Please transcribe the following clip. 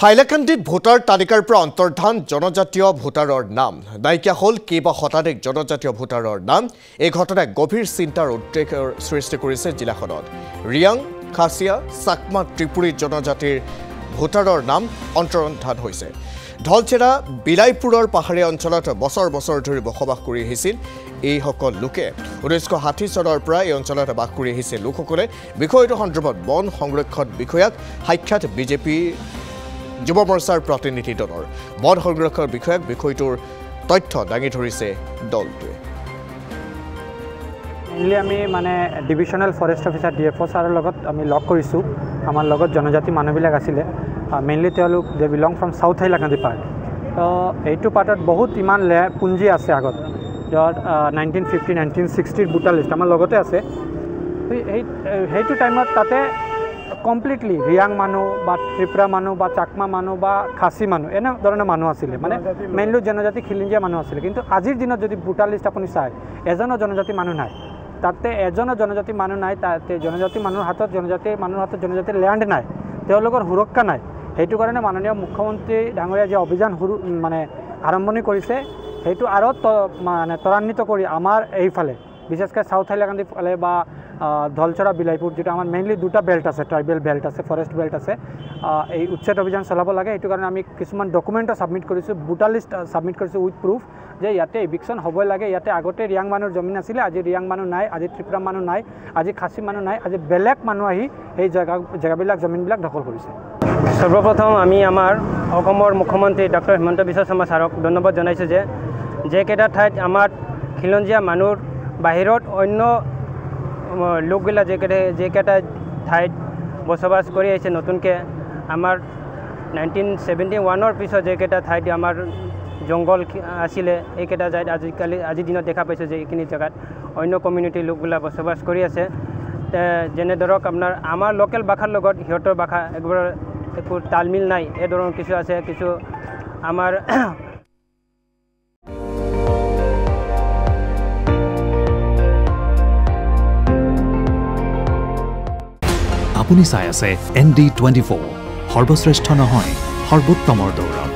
হাইলাকান্দিত voter তালিকাৰ পৰা অন্তৰ্ধান জনজাতীয় ভোটাৰৰ নাম নাইকিয়া হ'ল কেইবা শতাধিক জনজাতীয় ভোটাৰৰ নাম এই ঘটনাই গভীৰ চিন্তাৰ উদ্বেগৰ সৃষ্টি কৰিছে জিলাখনত ৰিয়াং খাছিয়া চাকমা ত্ৰিপুৰী জনজাতিৰ ভোটাৰৰ নাম অন্তৰ্ধান হৈছে ঢলচেৰা বিলাইপুৰৰ পাহাৰীয়া অঞ্চলত বছৰ বছৰ ধৰি বসবাস কৰি আহিছিল এই সকল লোকে 1960 চনৰ পৰা এই অঞ্চলত বাস কৰি আহিছিল লোকসকলে বিষয়টো সন্দৰ্ভত বন সংৰক্ষণ বিষয়াক সাক্ষাৎ বিজেপি যুৱ মৰ্চাৰ প্ৰতিনিধি দলৰ বন সংৰক্ষণ বিষয়াক বিষয়টোৰ তথ্য দাঙি ধৰিছে দলটোৱে মেইনলি আমি মানে ডিভিজনেল ফৰেষ্ট অফিচাৰ ডিএফও ছাৰৰ লগত আমি লগ কৰিছোঁ আমাৰ লগত জনজাতি মানুহবিলাক আছিলে মেইনলি তেওঁলোক দে belong from south Hailakandi part তো এইটো পাৰ্টত বহুত ইমান পুঞ্জি আছে আগত য'ত 1950 1960 ভোটাৰ লিষ্ট আমাৰ লগতে আছে সেইটো টাইমত তাতে কমপ্লিটলি ৰিয়াং মানুহ বা ত্ৰিপুৰা মানুহ বা চাকমা মানুহ বা খাচী মানুহ এনে ধৰণৰ মানুহ আছিলে মানে মেইনলি জনজাতি খিলঞ্জীয়া মানুহ আছিলে কিন্তু আজিৰ দিনত যদি ভোটাৰ লিষ্ট আপুনি চায় এজনো জনজাতি মানুহ নাই তাতে এজনো জনজাতি মানুহ নাই তাতে জনজাতি মানুহৰ হাতত জনজাতিৰ ল্যান্ড নাই তেওঁলোকৰ সুৰক্ষা নাই সেইটো কাৰণে মাননীয় মুখ্যমন্ত্ৰী ডাঙৰীয়া যে অভিযান মানে আৰম্ভণি কৰিছে সেইটো আৰু মানে ত্বৰান্বিত কৰি আমাৰ এইফালে বিশেষকৈ সাউথ হাইলাকান্দি ফালে বা ঢলচৰা বিলাইপুৰ যেটা আমাৰ মেইনলি দুটা বেল্ট আছে ট্ৰাইবেল বেল্ট আছে ফৰেষ্ট বেল্ট আছে এই উচ্ছেদ অভিযান চলাব লাগে সেইটো কাৰণে আমি কিছুমান ডকুমেণ্টও ছাবমিট কৰিছোঁ ভোটাৰ লিষ্ট ছাবমিট কৰিছোঁ উইথ প্ৰুফ যে ইয়াতে ইভিকশ্যন হ'বই লাগে ইয়াতে আগতে ৰিয়াং মানুহৰ জমিন আছিলে আজি ৰিয়াং মানুহ নাই আজি ত্ৰিপুৰা মানুহ নাই আজি খাচী মানুহ নাই আজি বেলেগ মানুহ আহি এই জেগাবিলাক জমিনবিলাক দখল কৰিছে সৰ্বপ্ৰথম আমি আমাৰ অসমৰ মুখ্যমন্ত্ৰী ডক্টৰ হিমন্ত বিশ্ব শৰ্মা ছাৰক ধন্যবাদ জনাইছোঁ যে কেইটা ঠাইত আমাৰ খিলঞ্জীয়া মানুহৰ বাহিৰত অন্য লোকবিলাক যেকেইটা ঠাইত বসবাস কৰি আহিছে নতুনকৈ আমাৰ 1971 পিছত যেকেইটা ঠাইত আমাৰ জংঘল আছিলে এইকেইটা ঠাইত আজিৰ দিনত দেখা পাইছোঁ যে এইখিনি জেগাত অন্য কমিউনিটিৰ লোকবিলাক বসবাস কৰি আছে যেনে ধৰক আপোনাৰ আমাৰ লোকেল ভাষাৰ লগত সিহঁতৰ ভাষা একো তালমিল নাই এই ধৰণৰ কিছু আছে কিছু আমাৰ আপুনি চাই আছে ND24 সৰ্বশ্ৰেষ্ঠ নহয় সৰ্বোত্তমৰ দৌৰত